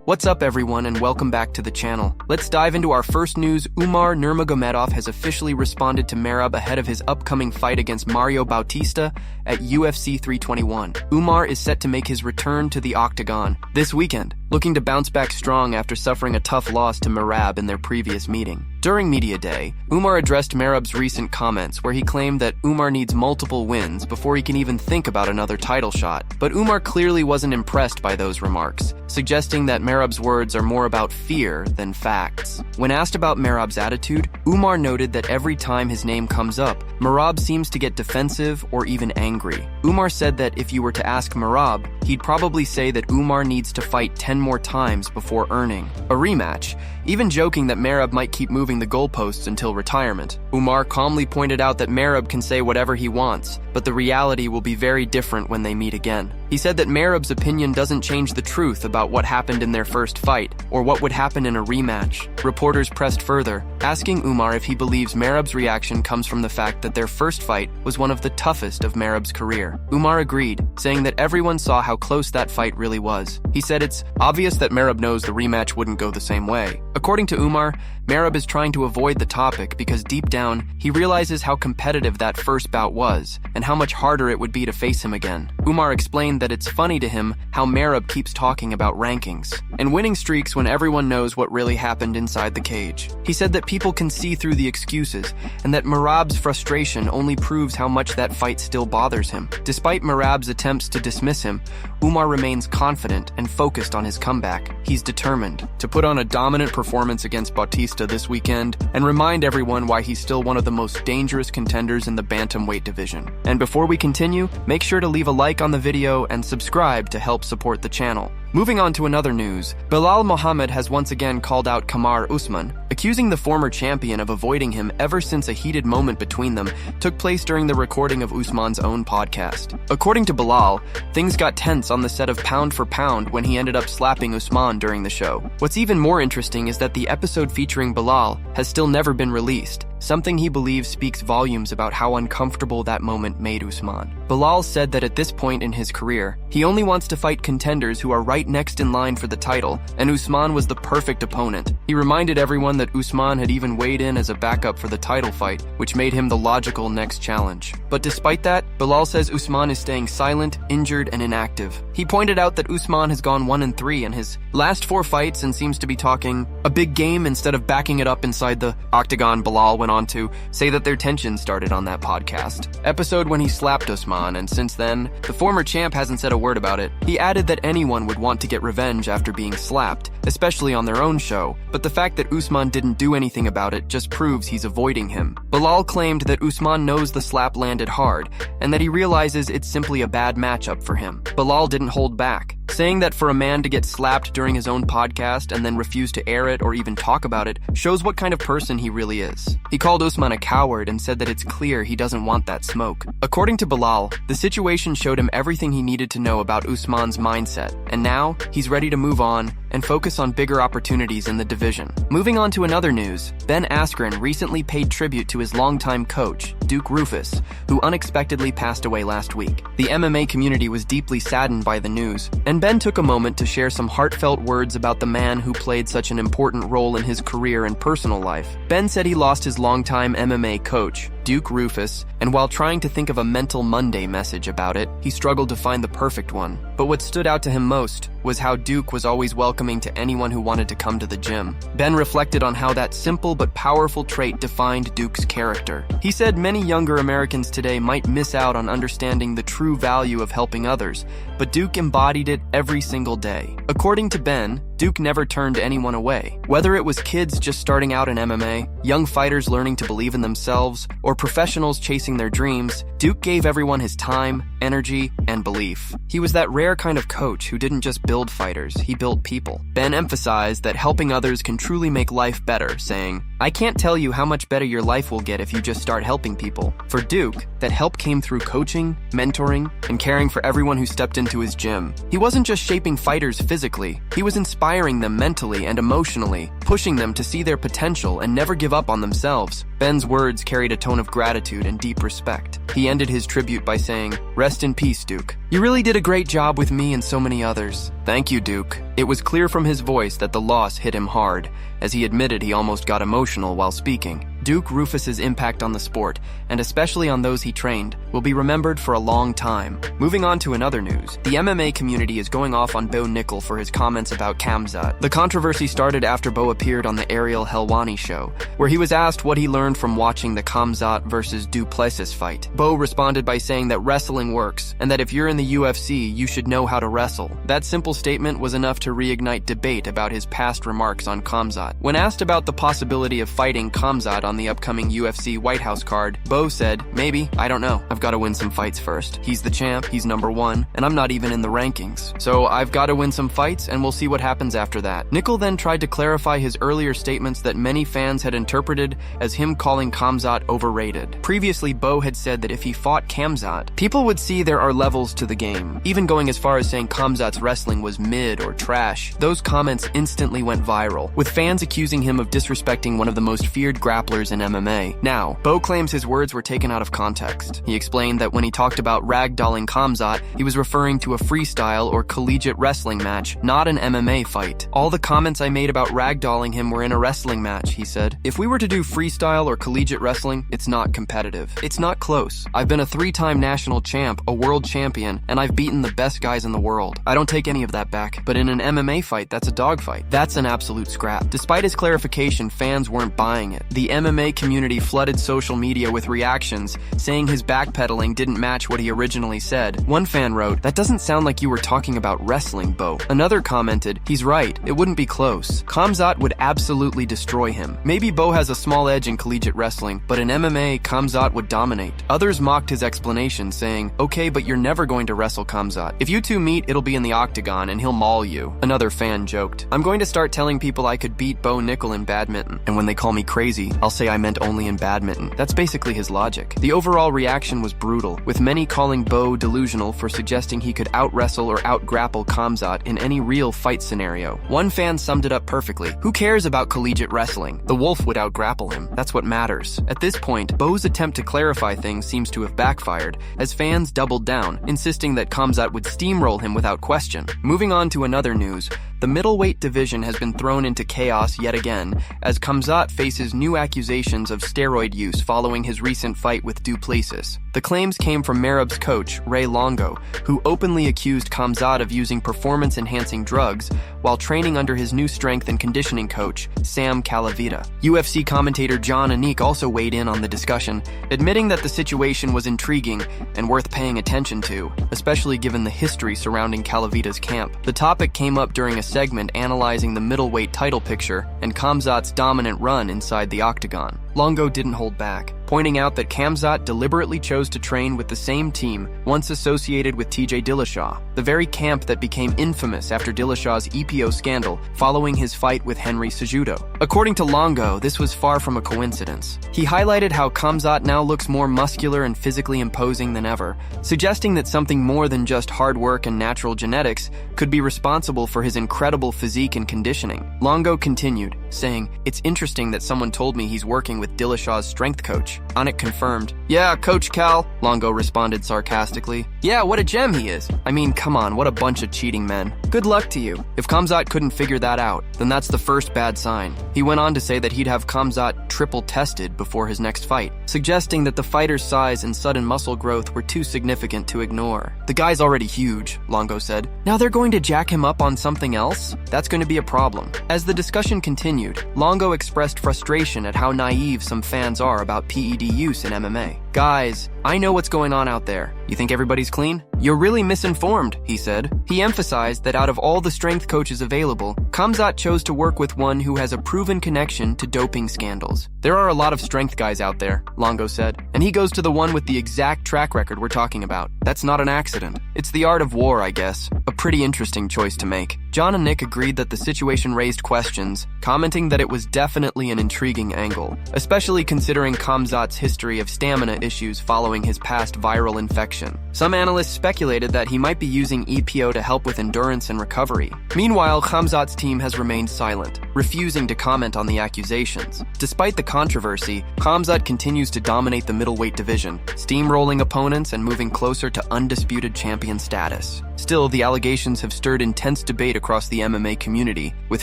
What's up everyone and welcome back to the channel. Let's dive into our first news. Umar Nurmagomedov has officially responded to Merab ahead of his upcoming fight against Mario Bautista at UFC 321. Umar is set to make his return to the octagon this weekend, looking to bounce back strong after suffering a tough loss to Merab in their previous meeting. During Media Day, Umar addressed Merab's recent comments where he claimed that Umar needs multiple wins before he can even think about another title shot. But Umar clearly wasn't impressed by those remarks, suggesting that Merab's words are more about fear than facts. When asked about Merab's attitude, Umar noted that every time his name comes up, Merab seems to get defensive or even angry. Umar said that if you were to ask Merab, he'd probably say that Umar needs to fight 10 more times before earning a rematch, even joking that Merab might keep moving the goalposts until retirement. Umar calmly pointed out that Merab can say whatever he wants, but the reality will be very different when they meet again. He said that Merab's opinion doesn't change the truth about what happened in their first fight, or what would happen in a rematch. Reporters pressed further, asking Umar if he believes Merab's reaction comes from the fact that their first fight was one of the toughest of Merab's career. Umar agreed, saying that everyone saw how close that fight really was. He said it's obvious that Merab knows the rematch wouldn't go the same way. According to Umar, Merab is trying to avoid the topic because deep down, he realizes how competitive that first bout was and how much harder it would be to face him again. Umar explained that it's funny to him how Merab keeps talking about rankings and winning streaks when everyone knows what really happened inside the cage. He said that people can see through the excuses and that Merab's frustration only proves how much that fight still bothers him. Despite Merab's attempts to dismiss him, Umar remains confident and focused on his comeback. He's determined to put on a dominant performance against Bautista this weekend and remind everyone why he's still one of the most dangerous contenders in the bantamweight division. And before we continue, make sure to leave a like on the video and subscribe to help support the channel. Moving on to another news, Belal Muhammad has once again called out Usman, accusing the former champion of avoiding him ever since a heated moment between them took place during the recording of Usman's own podcast. According to Belal, things got tense on the set of Pound for Pound when he ended up slapping Usman during the show. What's even more interesting is that the episode featuring Belal has still never been released, something he believes speaks volumes about how uncomfortable that moment made Usman. Belal said that at this point in his career, he only wants to fight contenders who are right next in line for the title, and Usman was the perfect opponent. He reminded everyone that Usman had even weighed in as a backup for the title fight, which made him the logical next challenge. But despite that, Belal says Usman is staying silent, injured, and inactive. He pointed out that Usman has gone 1-3 in his last 4 fights and seems to be talking a big game instead of backing it up inside the octagon. Belal went on to say that their tension started on that podcast episode when he slapped Usman, and since then, the former champ hasn't said a word about it. He added that anyone would want to get revenge after being slapped, especially on their own show, but the fact that Usman didn't do anything about it just proves he's avoiding him. Belal claimed that Usman knows the slap landed hard, and that he realizes it's simply a bad matchup for him. Belal didn't hold back, saying that for a man to get slapped during his own podcast and then refuse to air it or even talk about it shows what kind of person he really is. He called Usman a coward and said that it's clear he doesn't want that smoke. According to Belal, the situation showed him everything he needed to know about Usman's mindset, and now he's ready to move on and focus on bigger opportunities in the division. Moving on to another news, Ben Askren recently paid tribute to his longtime coach, Duke Roufus, who unexpectedly passed away last week. The MMA community was deeply saddened by the news, and Ben took a moment to share some heartfelt words about the man who played such an important role in his career and personal life. Ben said he lost his longtime MMA coach, Duke Roufus, and while trying to think of a mental Monday message about it, he struggled to find the perfect one. But what stood out to him most was how Duke was always welcoming to anyone who wanted to come to the gym. Ben reflected on how that simple but powerful trait defined Duke's character. He said many younger Americans today might miss out on understanding the true value of helping others, but Duke embodied it every single day. According to Ben, Duke never turned anyone away. Whether it was kids just starting out in MMA, young fighters learning to believe in themselves, or professionals chasing their dreams, Duke gave everyone his time, energy, and belief. He was that rare kind of coach who didn't just build fighters, he built people. Ben emphasized that helping others can truly make life better, saying, "I can't tell you how much better your life will get if you just start helping people." For Duke, that help came through coaching, mentoring, and caring for everyone who stepped into his gym. He wasn't just shaping fighters physically, he was inspiring inspiring them mentally and emotionally, pushing them to see their potential and never give up on themselves. Ben's words carried a tone of gratitude and deep respect. He ended his tribute by saying, "Rest in peace, Duke. You really did a great job with me and so many others." "Thank you, Duke." It was clear from his voice that the loss hit him hard, as he admitted he almost got emotional while speaking. Duke Roufus's impact on the sport, and especially on those he trained, will be remembered for a long time. Moving on to another news, the MMA community is going off on Bo Nickal for his comments about Khamzat. The controversy started after Bo appeared on the Ariel Helwani show, where he was asked what he learned from watching the Khamzat versus Plessis fight. Bo responded by saying that wrestling works, and that if you're in the UFC, you should know how to wrestle. That simple statement was enough to reignite debate about his past remarks on Khamzat. When asked about the possibility of fighting Khamzat on the upcoming UFC White House card, Bo said, "Maybe, I don't know. I've got to win some fights first. He's the champ, he's #1, and I'm not even in the rankings. So I've got to win some fights, and we'll see what happens after that." Nickal then tried to clarify his earlier statements that many fans had interpreted as him calling Khamzat overrated. Previously, Bo had said that if he fought Khamzat, people would see there are levels to the game, even going as far as saying Khamzat's wrestling was mid or trash. Those comments instantly went viral, with fans accusing him of disrespecting one of the most feared grapplers in MMA. Now, Bo claims his words were taken out of context. He explained that when he talked about ragdolling Khamzat, he was referring to a freestyle or collegiate wrestling match, not an MMA fight. "All the comments I made about ragdolling him were in a wrestling match," he said. "If we were to do freestyle or collegiate wrestling, it's not competitive. It's not close. I've been a 3-time national champ, a world champion, and I've beaten the best guys in the world. I don't take any of that back. But in an MMA fight, that's a dogfight. That's an absolute scrap." Despite his clarification, fans weren't buying it. The MMA community flooded social media with reactions, saying his backpedaling didn't match what he originally said. One fan wrote, "That doesn't sound like you were talking about wrestling, Bo." Another commented, "He's right, it wouldn't be close. Khamzat would absolutely destroy him. Maybe Bo has a small edge in collegiate wrestling, but in MMA, Khamzat would dominate." Others mocked his explanation, saying, "Okay, but you're never going to wrestle Khamzat. If you two meet, it'll be in the octagon and he'll maul you." Another fan joked, "I'm going to start telling people I could beat Bo Nickal in badminton, and when they call me crazy, I'll say I meant only in badminton." That's basically his logic. The overall reaction was brutal, with many calling Bo delusional for suggesting he could out-wrestle or out-grapple Khamzat in any real fight scenario. One fan summed it up perfectly. "Who cares about collegiate wrestling? The wolf would out-grapple him. That's what matters." At this point, Bo's attempt to clarify things seems to have backfired, as fans doubled down, insisting that Khamzat would steamroll him without question. Moving on to another news, the middleweight division has been thrown into chaos yet again, as Khamzat faces new accusations of steroid use following his recent fight with Plessis. The claims came from Merab's coach, Ray Longo, who openly accused Khamzat of using performance-enhancing drugs while training under his new strength and conditioning coach, Sam Calavita. UFC commentator John Anik also weighed in on the discussion, admitting that the situation was intriguing and worth paying attention to, especially given the history surrounding Calavita's camp. The topic came up during a segment analyzing the middleweight title picture and Khamzat's dominant run inside the octagon. Longo didn't hold back, pointing out that Khamzat deliberately chose to train with the same team once associated with TJ Dillashaw, the very camp that became infamous after Dillashaw's EPO scandal following his fight with Henry Cejudo. According to Longo, this was far from a coincidence. He highlighted how Khamzat now looks more muscular and physically imposing than ever, suggesting that something more than just hard work and natural genetics could be responsible for his incredible physique and conditioning. Longo continued, saying, "It's interesting that someone told me he's working with Dillashaw's strength coach." Anik confirmed, "Yeah, Coach Cal," Longo responded sarcastically. "Yeah, what a gem he is. I mean, come on, what a bunch of cheating men. Good luck to you. If Khamzat couldn't figure that out, then that's the first bad sign." He went on to say that he'd have Khamzat triple tested before his next fight, suggesting that the fighter's size and sudden muscle growth were too significant to ignore. "The guy's already huge," Longo said. "Now they're going to jack him up on something else? That's going to be a problem." As the discussion continued, Longo expressed frustration at how naive some fans are about PED use in MMA. "Guys, I know what's going on out there. You think everybody's clean? You're really misinformed," he said. He emphasized that out of all the strength coaches available, Khamzat chose to work with one who has a proven connection to doping scandals. "There are a lot of strength guys out there," Longo said, "and he goes to the one with the exact track record we're talking about. That's not an accident. It's the art of war, I guess. A pretty interesting choice to make." John and Nick agreed that the situation raised questions, commenting that it was definitely an intriguing angle, especially considering Khamzat's history of stamina issues following his past viral infection. Some analysts speculated that he might be using EPO to help with endurance and recovery. Meanwhile, Khamzat's team has remained silent, refusing to comment on the accusations. Despite the controversy, Khamzat continues to dominate the middleweight division, steamrolling opponents and moving closer to undisputed champion status. Still, the allegations have stirred intense debate across the MMA community, with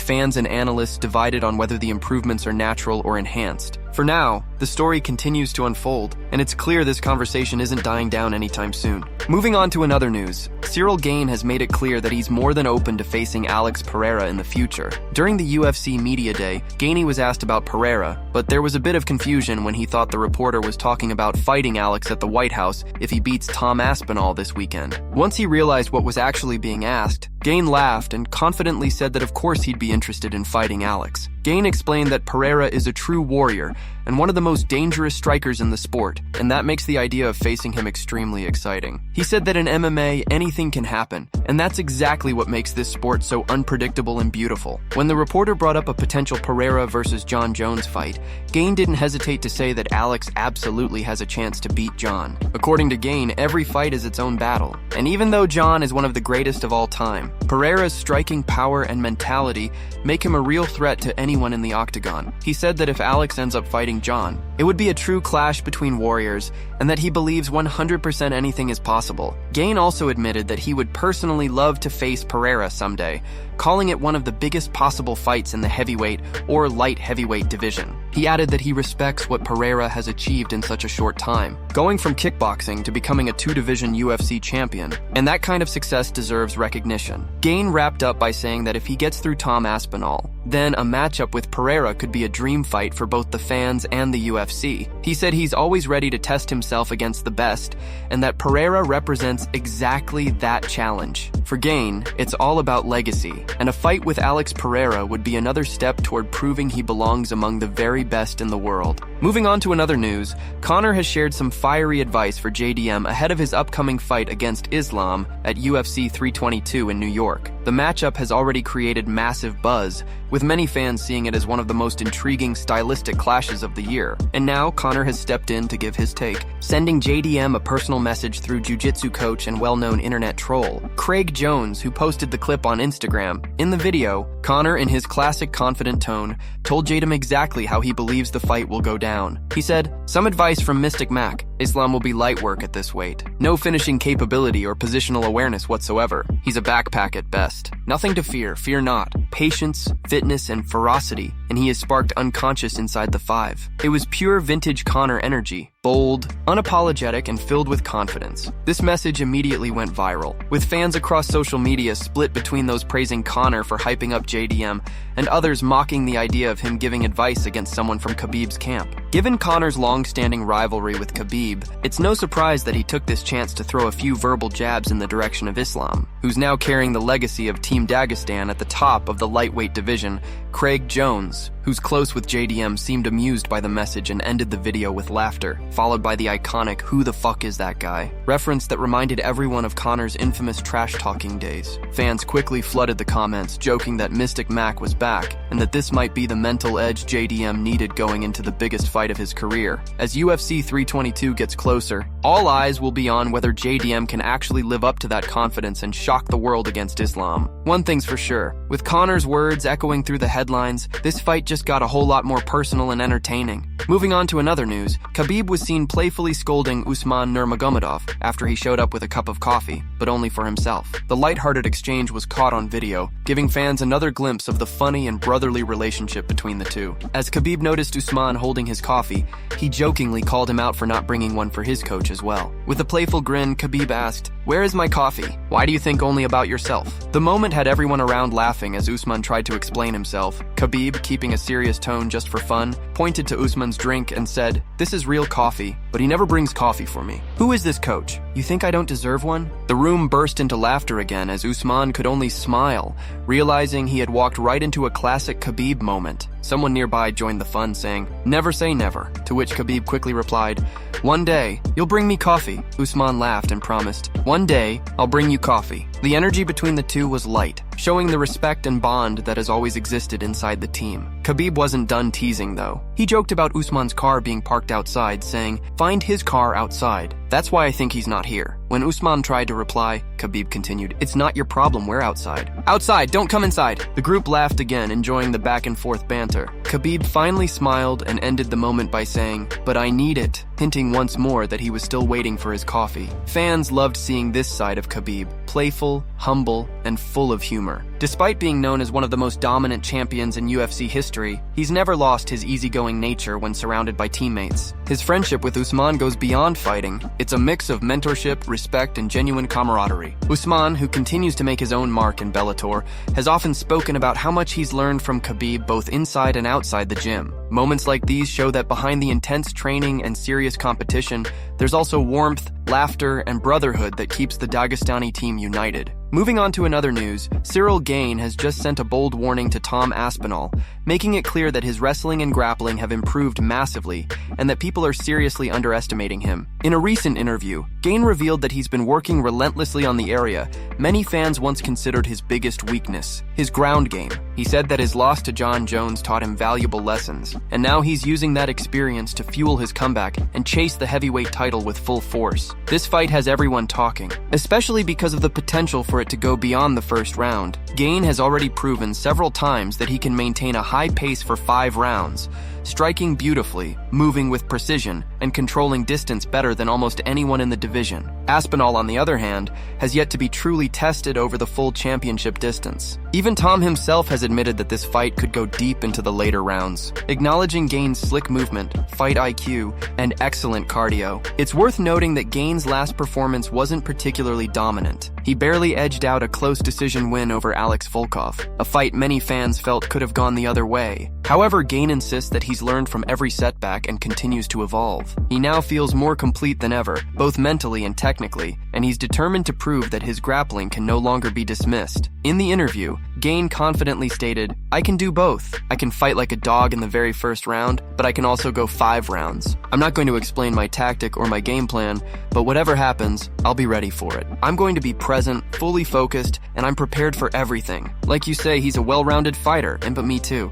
fans and analysts divided on whether the improvements are natural or enhanced. For now, the story continues to unfold, and it's clear this conversation isn't dying down anytime soon. Moving on to another news, Ciryl Gane has made it clear that he's more than open to facing Alex Pereira in the future. During the UFC Media Day, Gane was asked about Pereira, but there was a bit of confusion when he thought the reporter was talking about fighting Alex at the White House if he beats Tom Aspinall this weekend. Once he realized what was actually being asked, Gane laughed and confidently said that of course he'd be interested in fighting Alex. Gane explained that Pereira is a true warrior and one of the most dangerous strikers in the sport, and that makes the idea of facing him extremely exciting. He said that in MMA, anything can happen, and that's exactly what makes this sport so unpredictable and beautiful. When the reporter brought up a potential Pereira versus John Jones fight, Gane didn't hesitate to say that Alex absolutely has a chance to beat John. According to Gane, every fight is its own battle, and even though John is one of the greatest of all time, Pereira's striking power and mentality make him a real threat to anyone in the octagon. He said that if Alex ends up fighting John, it would be a true clash between warriors, and that he believes 100% anything is possible. Gane also admitted that he would personally love to face Pereira someday, calling it one of the biggest possible fights in the heavyweight or light heavyweight division. He added that he respects what Pereira has achieved in such a short time, going from kickboxing to becoming a two-division UFC champion, and that kind of success deserves recognition. Gane wrapped up by saying that if he gets through Tom Aspinall, then a matchup with Pereira could be a dream fight for both the fans and the UFC. He said he's always ready to test himself against the best, and that Pereira represents exactly that challenge. For Gane, it's all about legacy, and a fight with Alex Pereira would be another step toward proving he belongs among the very best in the world. Moving on to another news, Conor has shared some fiery advice for JDM ahead of his upcoming fight against Islam at UFC 322 in New York. The matchup has already created massive buzz, with many fans seeing it as one of the most intriguing stylistic clashes of the year. And now, Conor has stepped in to give his take, sending JDM a personal message through jiu-jitsu coach and well-known internet troll, Craig Jones, who posted the clip on Instagram. In the video, Conor, in his classic confident tone, told JDM exactly how he believes the fight will go down. He said, "Some advice from Mystic Mac. Islam will be light work at this weight. No finishing capability or positional awareness whatsoever. He's a backpack at best. Nothing to fear, fear not. Patience, fitness, and ferocity, and he is sparked unconscious inside the 5. It was pure vintage Conor energy, bold, unapologetic, and filled with confidence. This message immediately went viral, with fans across social media split between those praising Conor for hyping up JDM and others mocking the idea of him giving advice against someone from Khabib's camp. Given Conor's long-standing rivalry with Khabib, it's no surprise that he took this chance to throw a few verbal jabs in the direction of Islam, who's now carrying the legacy of Team Dagestan at the top of the lightweight division. Craig Jones, who's close with JDM, seemed amused by the message and ended the video with laughter, followed by the iconic "Who the fuck is that guy?" reference that reminded everyone of Conor's infamous trash-talking days. Fans quickly flooded the comments, joking that Mystic Mac was back, and that this might be the mental edge JDM needed going into the biggest fight of his career. As UFC 322 gets closer, all eyes will be on whether JDM can actually live up to that confidence and shock the world against Islam. One thing's for sure, with Conor's words echoing through the headlines, this fight just got a whole lot more personal and entertaining. Moving on to another news, Khabib was seen playfully scolding Usman Nurmagomedov after he showed up with a cup of coffee, but only for himself. The lighthearted exchange was caught on video, giving fans another glimpse of the funny and brotherly relationship between the two. As Khabib noticed Usman holding his coffee, he jokingly called him out for not bringing one for his coach as well. With a playful grin, Khabib asked, "Where is my coffee? Why do you think only about yourself?" The moment had everyone around laughing as Usman tried to explain himself. Khabib, keeping a serious tone just for fun, pointed to Usman's drink and said, "This is real coffee, but he never brings coffee for me. Who is this coach? You think I don't deserve one?" The room burst into laughter again as Usman could only smile, realizing he had walked right into a classic Khabib moment. Someone nearby joined the fun, saying, "Never say never," to which Khabib quickly replied, "One day, you'll bring me coffee." Usman laughed and promised, "One day, I'll bring you coffee." The energy between the two was light, showing the respect and bond that has always existed inside the team. Khabib wasn't done teasing, though. He joked about Usman's car being parked outside, saying, "Find his car outside. That's why I think he's not here." When Usman tried to reply, Khabib continued, "It's not your problem, we're outside." "Outside, don't come inside." The group laughed again, enjoying the back and forth banter. Khabib finally smiled and ended the moment by saying, "But I need it," hinting once more that he was still waiting for his coffee. Fans loved seeing this side of Khabib, playful, humble, and full of humor. Despite being known as one of the most dominant champions in UFC history, he's never lost his easygoing nature when surrounded by teammates. His friendship with Usman goes beyond fighting. It's a mix of mentorship, respect, and genuine camaraderie. Usman, who continues to make his own mark in Bellator, has often spoken about how much he's learned from Khabib both inside and outside the gym. Moments like these show that behind the intense training and serious competition, there's also warmth, laughter, and brotherhood that keeps the Dagestani team united. Moving on to another news, Ciryl Gane has just sent a bold warning to Tom Aspinall, making it clear that his wrestling and grappling have improved massively and that people are seriously underestimating him. In a recent interview, Gane revealed that he's been working relentlessly on the area many fans once considered his biggest weakness, his ground game. He said that his loss to Jon Jones taught him valuable lessons, and now he's using that experience to fuel his comeback and chase the heavyweight title with full force. This fight has everyone talking, especially because of the potential for it to go beyond the first round. Gane has already proven several times that he can maintain a high pace for 5 rounds, striking beautifully, moving with precision, and controlling distance better than almost anyone in the division. Aspinall, on the other hand, has yet to be truly tested over the full championship distance. Even Tom himself has admitted that this fight could go deep into the later rounds. Acknowledging Gane's slick movement, fight IQ, and excellent cardio, it's worth noting that Gane's last performance wasn't particularly dominant. He barely edged out a close decision win over Alex Volkov, a fight many fans felt could have gone the other way. However, Gane insists that he's learned from every setback and continues to evolve. He now feels more complete than ever, both mentally and technically, and he's determined to prove that his grappling can no longer be dismissed. In the interview, Gane confidently stated, "I can do both. I can fight like a dog in the very first round, but I can also go 5 rounds. I'm not going to explain my tactic or my game plan, but whatever happens, I'll be ready for it. I'm going to be present, fully focused, and I'm prepared for everything." Like you say, he's a well-rounded fighter, but me too.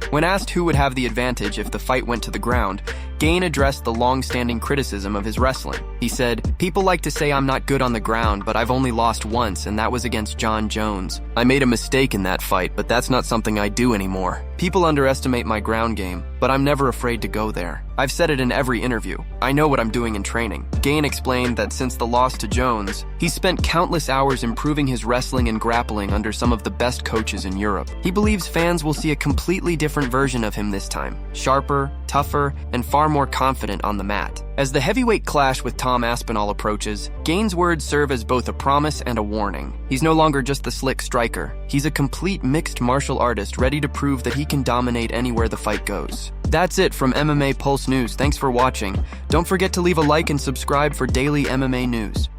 When asked who would have the advantage if the fight went to the ground, Gane addressed the long-standing criticism of his wrestling. He said, "People like to say I'm not good on the ground, but I've only lost once, and that was against Jon Jones. I made a mistake in that fight, but that's not something I do anymore. People underestimate my ground game, but I'm never afraid to go there. I've said it in every interview. I know what I'm doing in training." Gane explained that since the loss to Jones, he's spent countless hours improving his wrestling and grappling under some of the best coaches in Europe. He believes fans will see a completely different version of him this time, sharper, tougher, and far more confident on the mat. As the heavyweight clash with Tom Aspinall approaches, Gane's words serve as both a promise and a warning. He's no longer just the slick striker. He's a complete mixed martial artist ready to prove that he can dominate anywhere the fight goes. That's it from MMA Pulse News. Thanks for watching. Don't forget to leave a like and subscribe for daily MMA news.